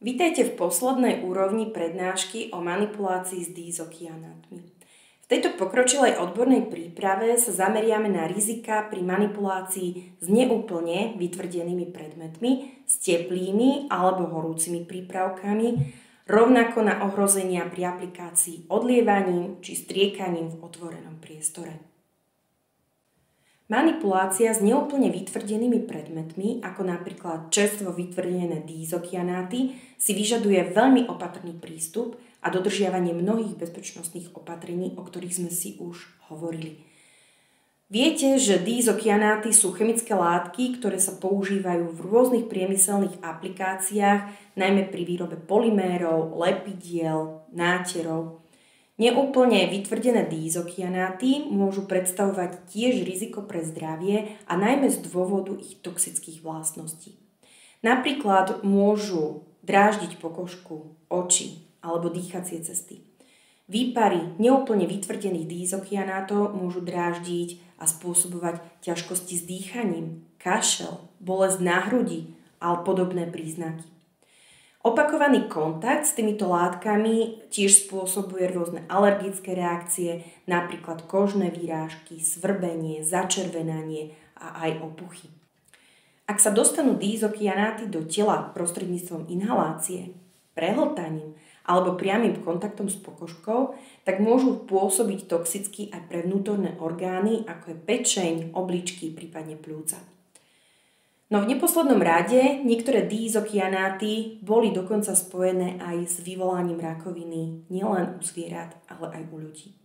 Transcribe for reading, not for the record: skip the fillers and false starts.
Vítajte v poslednej úrovni prednášky o manipulácii s diizokianátmi. V tejto pokročilej odbornej príprave sa zameriame na rizika pri manipulácii s neúplne vytvrdenými predmetmi, s teplými alebo horúcimi prípravkami, rovnako na ohrozenia pri aplikácii odlievaním či striekaním v otvorenom priestore. Manipulácia s neúplne vytvrdenými predmetmi, ako napríklad čerstvo vytvrdené diizokianáty, si vyžaduje veľmi opatrný prístup a dodržiavanie mnohých bezpečnostných opatrení, o ktorých sme si už hovorili. Viete, že diizokianáty sú chemické látky, ktoré sa používajú v rôznych priemyselných aplikáciách, najmä pri výrobe polymérov, lepidiel, náterov. Neúplne vytvrdené diizokianáty môžu predstavovať tiež riziko pre zdravie a najmä z dôvodu ich toxických vlastností. Napríklad môžu dráždiť pokožku, oči alebo dýchacie cesty. Výpary neúplne vytvrdených diizokianátov môžu dráždiť a spôsobovať ťažkosti s dýchaním, kašel, bolesť na hrudi a podobné príznaky. Opakovaný kontakt s týmito látkami tiež spôsobuje rôzne alergické reakcie, napríklad kožné výrážky, svrbenie, začervenanie a aj opuchy. Ak sa dostanú diizokianáty do tela prostredníctvom inhalácie, prehltaním alebo priamym kontaktom s pokožkou, tak môžu pôsobiť toxicky aj pre vnútorné orgány, ako je pečeň, obličky, prípadne pľúca. No v neposlednom rade niektoré diizokianáty boli dokonca spojené aj s vyvolaním rakoviny nielen u zvierat, ale aj u ľudí.